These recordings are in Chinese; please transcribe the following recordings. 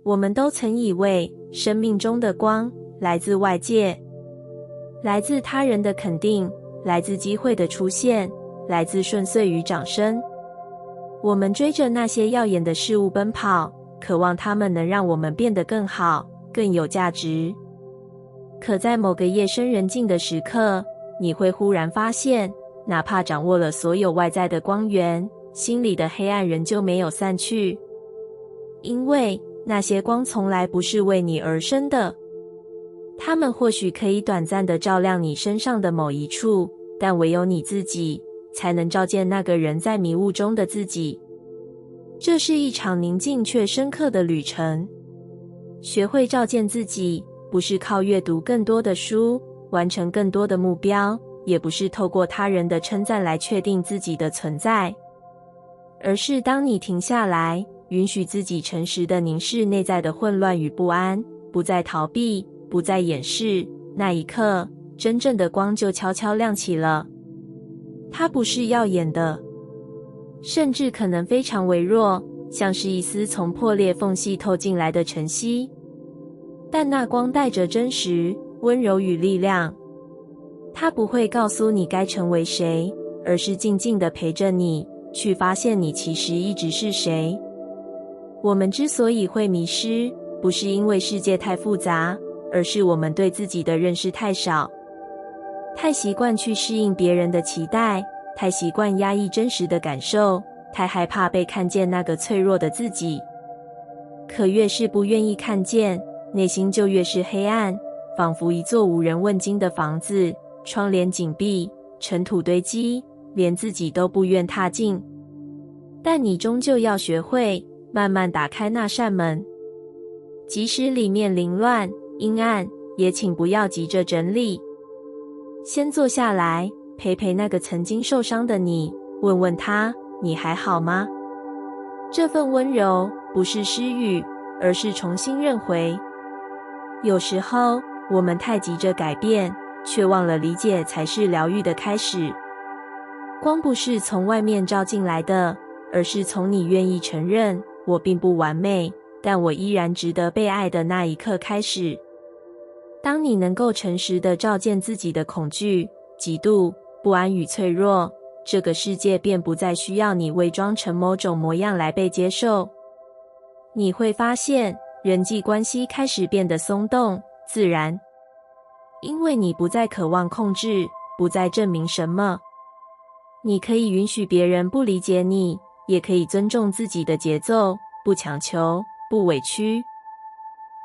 我们都曾以为生命中的光来自外界，来自他人的肯定，来自机会的出现，来自顺遂与掌声。我们追着那些耀眼的事物奔跑，渴望它们能让我们变得更好，更有价值。可在某个夜深人静的时刻，你会忽然发现，哪怕掌握了所有外在的光源，心里的黑暗仍旧没有散去。因为那些光从来不是为你而生的，它们或许可以短暂地照亮你身上的某一处，但唯有你自己才能照见那个人在迷雾中的自己。这是一场宁静却深刻的旅程。学会照见自己，不是靠阅读更多的书，完成更多的目标，也不是透过他人的称赞来确定自己的存在，而是当你停下来，允许自己诚实地凝视内在的混乱与不安，不再逃避，不再掩饰，那一刻，真正的光就悄悄亮起了。它不是耀眼的，甚至可能非常微弱，像是一丝从破裂缝隙透进来的晨曦。但那光带着真实、温柔与力量。它不会告诉你该成为谁，而是静静地陪着你，去发现你其实一直是谁。我们之所以会迷失，不是因为世界太复杂，而是我们对自己的认识太少。太习惯去适应别人的期待，太习惯压抑真实的感受，太害怕被看见那个脆弱的自己。可越是不愿意看见，内心就越是黑暗，仿佛一座无人问津的房子，窗帘紧闭，尘土堆积，连自己都不愿踏进。但你终究要学会慢慢打开那扇门，即使里面凌乱阴暗，也请不要急着整理。先坐下来，陪陪那个曾经受伤的你，问问他，你还好吗？这份温柔不是施予，而是重新认回。有时候我们太急着改变，却忘了理解才是疗愈的开始。光不是从外面照进来的，而是从你愿意承认我并不完美，但我依然值得被爱的那一刻开始。当你能够诚实地照见自己的恐惧、嫉妒、不安与脆弱，这个世界便不再需要你伪装成某种模样来被接受。你会发现，人际关系开始变得松动、自然，因为你不再渴望控制，不再证明什么。你可以允许别人不理解你，也可以尊重自己的节奏，不强求，不委屈。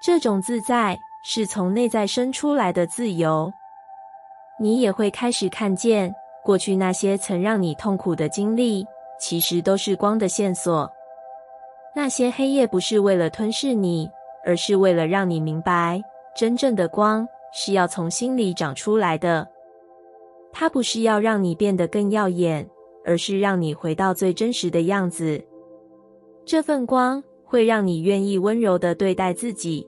这种自在是从内在生出来的自由。你也会开始看见，过去那些曾让你痛苦的经历，其实都是光的线索。那些黑夜不是为了吞噬你，而是为了让你明白，真正的光是要从心里长出来的。它不是要让你变得更耀眼，而是让你回到最真实的样子。这份光会让你愿意温柔地对待自己，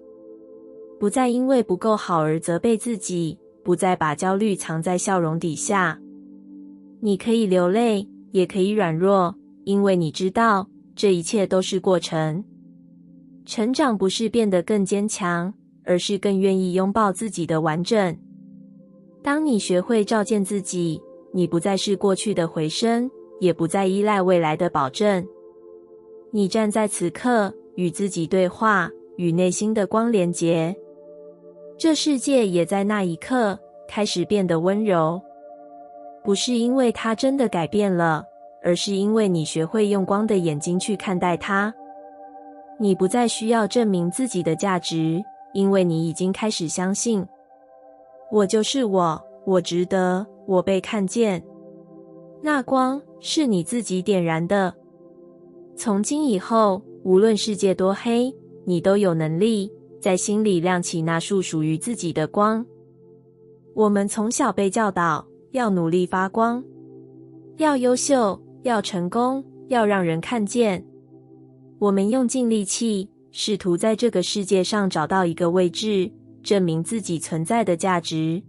不再因为不够好而责备自己，不再把焦虑藏在笑容底下。你可以流泪，也可以软弱，因为你知道，这一切都是过程。成长不是变得更坚强，而是更愿意拥抱自己的完整。当你学会照见自己，你不再是过去的回声，也不再依赖未来的保证。你站在此刻，与自己对话，与内心的光连结。这世界也在那一刻开始变得温柔，不是因为它真的改变了，而是因为你学会用光的眼睛去看待它。你不再需要证明自己的价值，因为你已经开始相信，我就是我，我值得，我被看见。那光是你自己点燃的。从今以后，无论世界多黑，你都有能力在心里亮起那束属于自己的光。我们从小被教导要努力发光，要优秀，要成功，要让人看见。我们用尽力气，试图在这个世界上找到一个位置，证明自己存在的价值。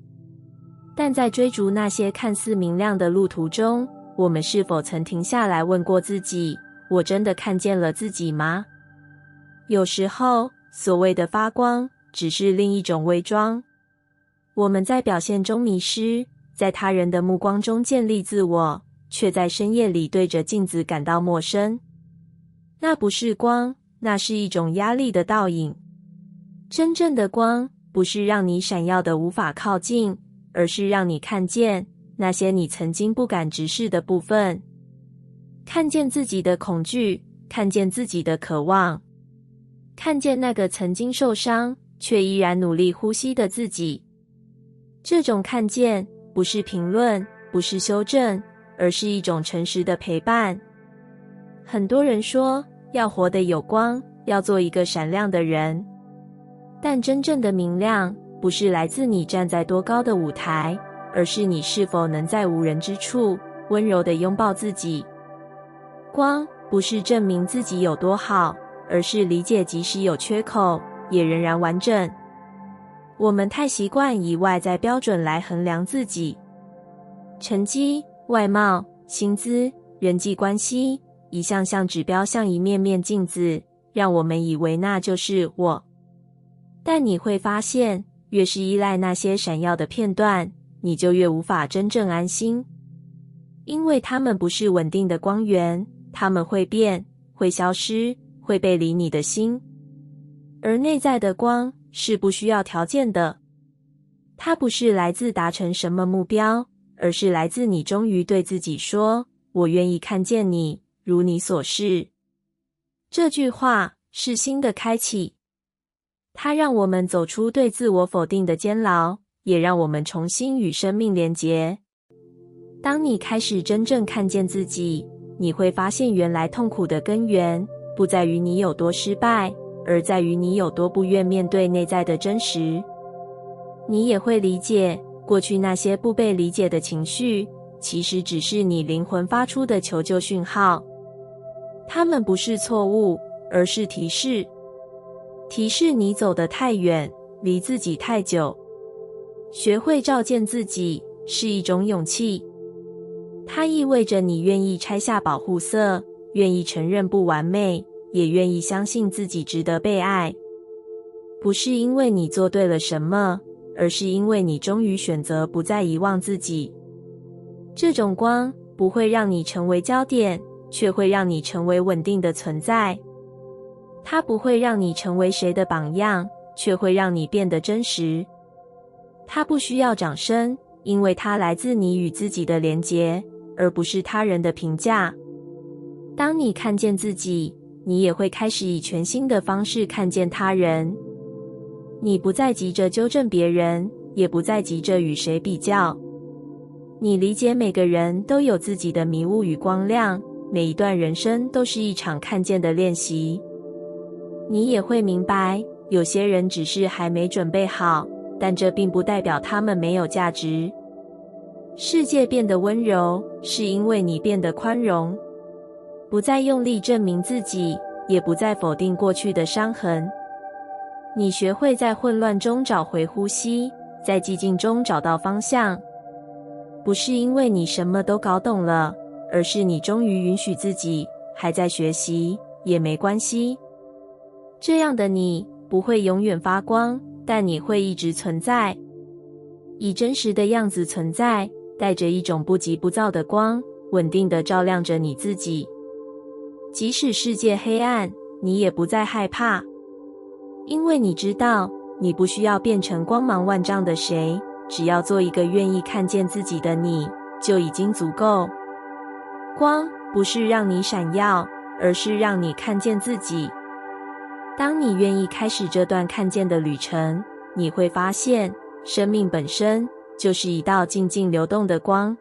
但在追逐那些看似明亮的路途中，我们是否曾停下来问过自己，我真的看见了自己吗？有时候，所谓的发光，只是另一种伪装。我们在表现中迷失，在他人的目光中建立自我，却在深夜里对着镜子感到陌生。那不是光，那是一种压力的倒影。真正的光，不是让你闪耀的无法靠近，而是让你看见那些你曾经不敢直视的部分，看见自己的恐惧，看见自己的渴望，看见那个曾经受伤却依然努力呼吸的自己。这种看见不是评论，不是修正，而是一种诚实的陪伴。很多人说要活得有光，要做一个闪亮的人，但真正的明亮不是来自你站在多高的舞台，而是你是否能在无人之处温柔地拥抱自己。光不是证明自己有多好，而是理解即使有缺口，也仍然完整。我们太习惯以外在标准来衡量自己，成绩、外貌、薪资、人际关系，一项项指标像一面面镜子，让我们以为那就是我。但你会发现，越是依赖那些闪耀的片段，你就越无法真正安心。因为它们不是稳定的光源，它们会变，会消失，会背离你的心。而内在的光是不需要条件的，它不是来自达成什么目标，而是来自你终于对自己说，我愿意看见你，如你所是。这句话是心的开启，它让我们走出对自我否定的监牢，也让我们重新与生命连结。当你开始真正看见自己，你会发现原来痛苦的根源不在于你有多失败，而在于你有多不愿面对内在的真实。你也会理解，过去那些不被理解的情绪，其实只是你灵魂发出的求救讯号。它们不是错误，而是提示。提示你走得太远，离自己太久。学会照见自己是一种勇气，它意味着你愿意拆下保护色，愿意承认不完美，也愿意相信自己值得被爱。不是因为你做对了什么，而是因为你终于选择不再遗忘自己。这种光不会让你成为焦点，却会让你成为稳定的存在。它不会让你成为谁的榜样，却会让你变得真实。它不需要掌声，因为它来自你与自己的连结，而不是他人的评价。当你看见自己，你也会开始以全新的方式看见他人。你不再急着纠正别人，也不再急着与谁比较。你理解每个人都有自己的迷雾与光亮，每一段人生都是一场看见的练习。你也会明白，有些人只是还没准备好，但这并不代表他们没有价值。世界变得温柔，是因为你变得宽容，不再用力证明自己，也不再否定过去的伤痕。你学会在混乱中找回呼吸，在寂静中找到方向。不是因为你什么都搞懂了，而是你终于允许自己还在学习，也没关系。这样的你不会永远发光，但你会一直存在，以真实的样子存在，带着一种不急不躁的光，稳定地照亮着你自己。即使世界黑暗，你也不再害怕，因为你知道，你不需要变成光芒万丈的谁，只要做一个愿意看见自己的你，就已经足够。光不是让你闪耀，而是让你看见自己。当你愿意开始这段看见的旅程，你会发现，生命本身就是一道静静流动的光。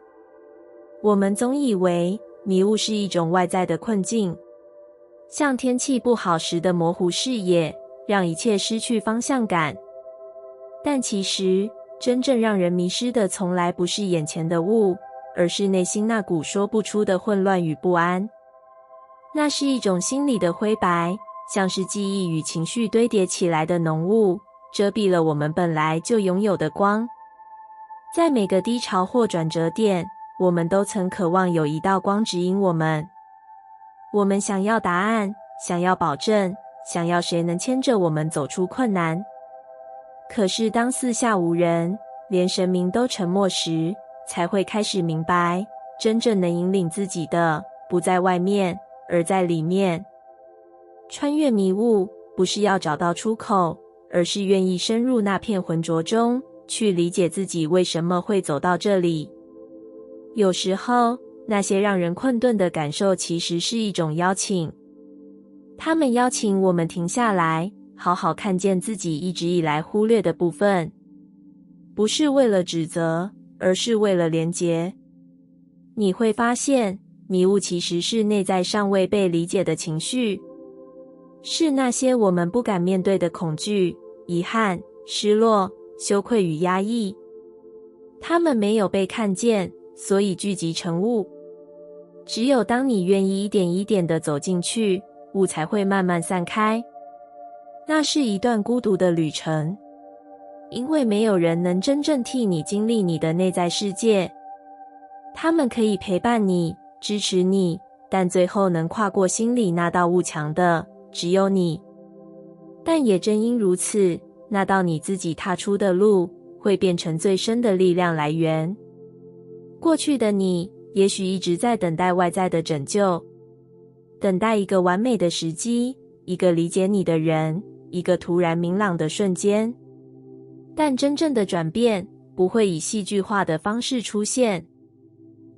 我们总以为迷雾是一种外在的困境，像天气不好时的模糊视野，让一切失去方向感。但其实，真正让人迷失的从来不是眼前的雾，而是内心那股说不出的混乱与不安。那是一种心理的灰白，像是记忆与情绪堆叠起来的浓雾，遮蔽了我们本来就拥有的光。在每个低潮或转折点，我们都曾渴望有一道光指引我们。我们想要答案，想要保证，想要谁能牵着我们走出困难。可是当四下无人，连神明都沉默时，才会开始明白，真正能引领自己的，不在外面，而在里面。穿越迷雾，不是要找到出口，而是愿意深入那片浑浊中，去理解自己为什么会走到这里。有时候，那些让人困顿的感受其实是一种邀请，它们邀请我们停下来，好好看见自己一直以来忽略的部分，不是为了指责，而是为了连结。你会发现，迷雾其实是内在尚未被理解的情绪，是那些我们不敢面对的恐惧、遗憾、失落、羞愧与压抑。它们没有被看见，所以聚集成雾。只有当你愿意一点一点地走进去，雾才会慢慢散开。那是一段孤独的旅程，因为没有人能真正替你经历你的内在世界。他们可以陪伴你，支持你，但最后能跨过心里那道雾墙的，只有你。但也正因如此，那道你自己踏出的路，会变成最深的力量来源。过去的你，也许一直在等待外在的拯救，等待一个完美的时机，一个理解你的人，一个突然明朗的瞬间。但真正的转变，不会以戏剧化的方式出现。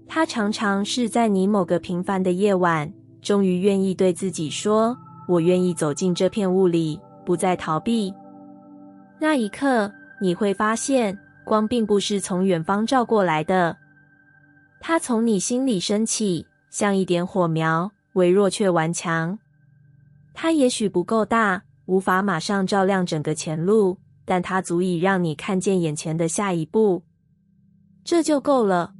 它常常是在你某个平凡的夜晚，终于愿意对自己说，我愿意走进这片雾里，不再逃避。那一刻，你会发现，光并不是从远方照过来的，它从你心里升起，像一点火苗，微弱却顽强。它也许不够大，无法马上照亮整个前路，但它足以让你看见眼前的下一步。这就够了。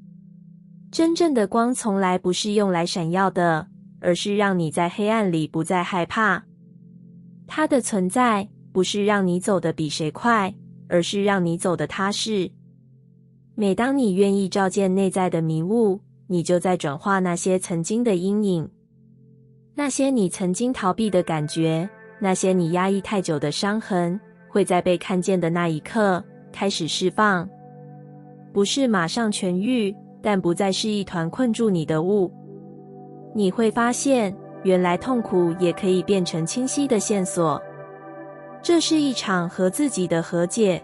真正的光从来不是用来闪耀的，而是让你在黑暗里不再害怕。它的存在不是让你走得比谁快，而是让你走得踏实。每当你愿意照见内在的迷雾，你就在转化那些曾经的阴影，那些你曾经逃避的感觉，那些你压抑太久的伤痕，会在被看见的那一刻开始释放。不是马上痊愈，但不再是一团困住你的雾。你会发现，原来痛苦也可以变成清晰的线索。这是一场和自己的和解。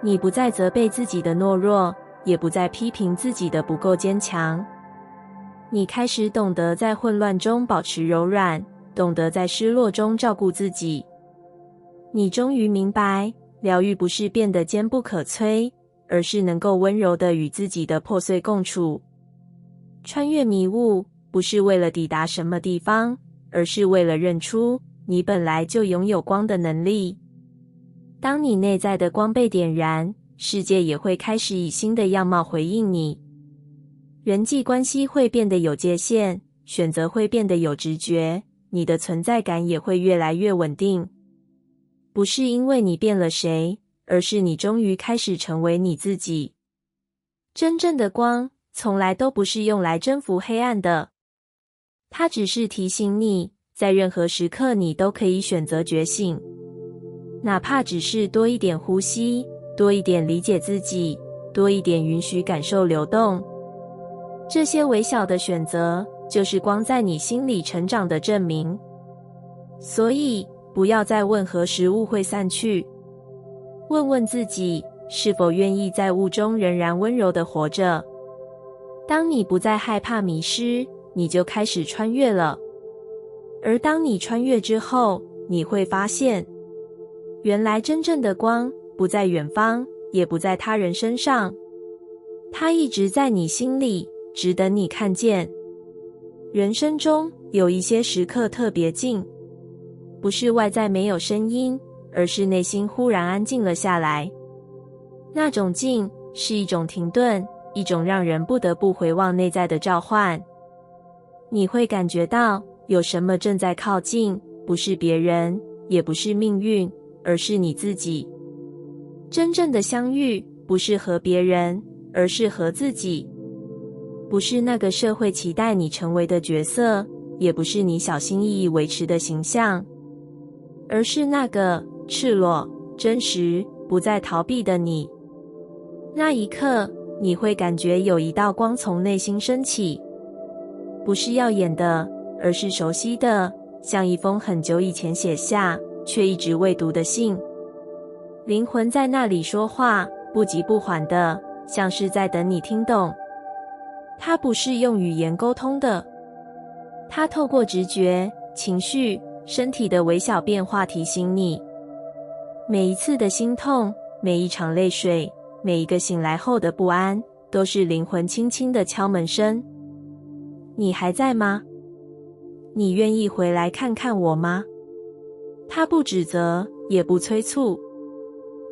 你不再责备自己的懦弱，也不再批评自己的不够坚强。你开始懂得在混乱中保持柔软，懂得在失落中照顾自己。你终于明白，疗愈不是变得坚不可摧，而是能够温柔地与自己的破碎共处。穿越迷雾，不是为了抵达什么地方，而是为了认出你本来就拥有光的能力。当你内在的光被点燃，世界也会开始以新的样貌回应你。人际关系会变得有界限，选择会变得有直觉，你的存在感也会越来越稳定。不是因为你变了谁，而是你终于开始成为你自己。真正的光，从来都不是用来征服黑暗的，它只是提醒你，在任何时刻你都可以选择觉醒。哪怕只是多一点呼吸，多一点理解自己，多一点允许感受流动。这些微小的选择，就是光在你心里成长的证明。所以，不要再问何时雾会散去，问问自己，是否愿意在雾中仍然温柔地活着。当你不再害怕迷失，你就开始穿越了。而当你穿越之后，你会发现，原来真正的光不在远方，也不在他人身上，它一直在你心里，只等你看见。人生中有一些时刻特别静，不是外在没有声音，而是内心忽然安静了下来。那种静是一种停顿，一种让人不得不回望内在的召唤。你会感觉到有什么正在靠近，不是别人，也不是命运，而是你自己。真正的相遇，不是和别人，而是和自己。不是那个社会期待你成为的角色，也不是你小心翼翼维持的形象。而是那个赤裸、真实、不再逃避的你。那一刻，你会感觉有一道光从内心升起，不是耀眼的，而是熟悉的，像一封很久以前写下却一直未读的信。灵魂在那里说话，不急不缓的，像是在等你听懂。它不是用语言沟通的，它透过直觉、情绪、身体的微小变化提醒你。每一次的心痛，每一场泪水，每一个醒来后的不安，都是灵魂轻轻的敲门声。你还在吗？你愿意回来看看我吗？他不指责，也不催促，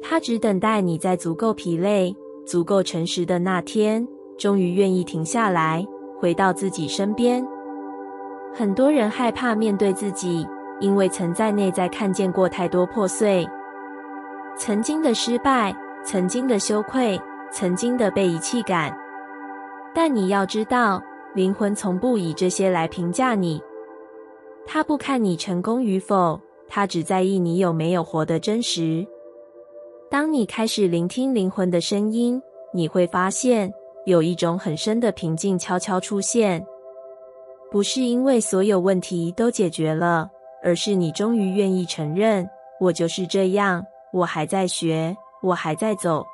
他只等待你在足够疲累、足够诚实的那天，终于愿意停下来，回到自己身边。很多人害怕面对自己，因为曾在内在看见过太多破碎，曾经的失败，曾经的羞愧，曾经的被遗弃感。但你要知道，灵魂从不以这些来评价你，他不看你成功与否，他只在意你有没有活得真实。当你开始聆听灵魂的声音，你会发现有一种很深的平静悄悄出现，不是因为所有问题都解决了，而是你终于愿意承认，我就是这样，我还在学，我还在走。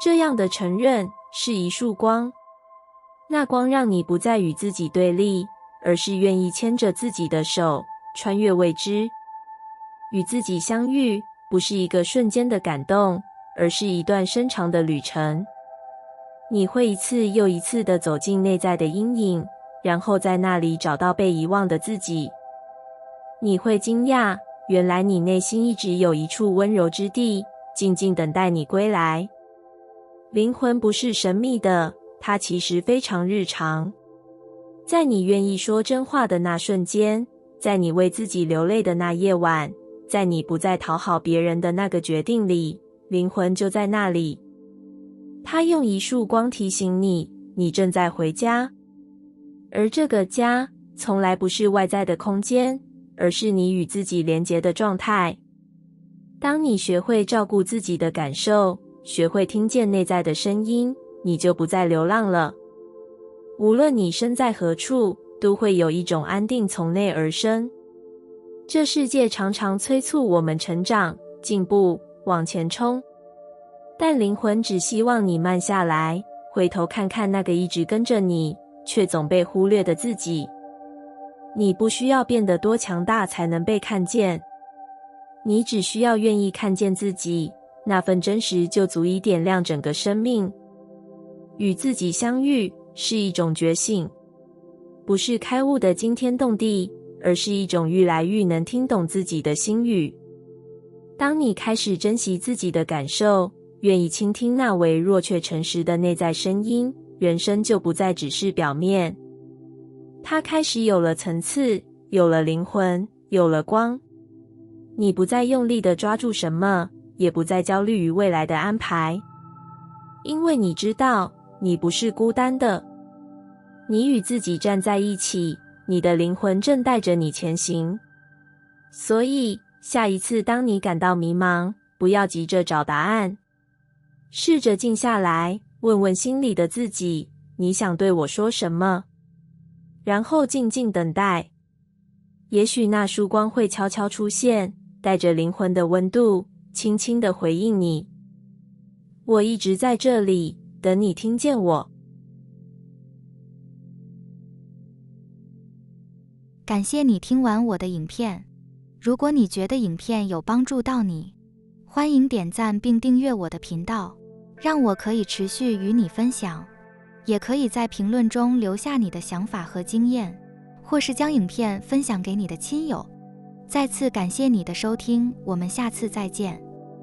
这样的承认是一束光，那光让你不再与自己对立，而是愿意牵着自己的手，穿越未知。与自己相遇，不是一个瞬间的感动，而是一段深长的旅程。你会一次又一次地走进内在的阴影，然后在那里找到被遗忘的自己。你会惊讶，原来你内心一直有一处温柔之地，静静等待你归来。灵魂不是神秘的，它其实非常日常。在你愿意说真话的那瞬间，在你为自己流泪的那夜晚，在你不再讨好别人的那个决定里，灵魂就在那里。它用一束光提醒你，你正在回家。而这个家，从来不是外在的空间，而是你与自己连结的状态。当你学会照顾自己的感受，学会听见内在的声音，你就不再流浪了。无论你身在何处，都会有一种安定从内而生。这世界常常催促我们成长、进步、往前冲，但灵魂只希望你慢下来，回头看看那个一直跟着你，却总被忽略的自己。你不需要变得多强大才能被看见，你只需要愿意看见自己，那份真实就足以点亮整个生命。与自己相遇是一种觉醒，不是开悟的惊天动地，而是一种愈来愈能听懂自己的心语。当你开始珍惜自己的感受，愿意倾听那微弱却诚实的内在声音，人生就不再只是表面，它开始有了层次，有了灵魂，有了光。你不再用力地抓住什么，也不再焦虑于未来的安排，因为你知道，你不是孤单的，你与自己站在一起，你的灵魂正带着你前行。所以，下一次当你感到迷茫，不要急着找答案，试着静下来，问问心里的自己，你想对我说什么？然后静静等待。也许那束光会悄悄出现，带着灵魂的温度，轻轻地回应你。我一直在这里，等你听见我。感谢你听完我的影片。如果你觉得影片有帮助到你，欢迎点赞并订阅我的频道，让我可以持续与你分享。也可以在评论中留下你的想法和经验，或是将影片分享给你的亲友。再次感谢你的收听，我们下次再见。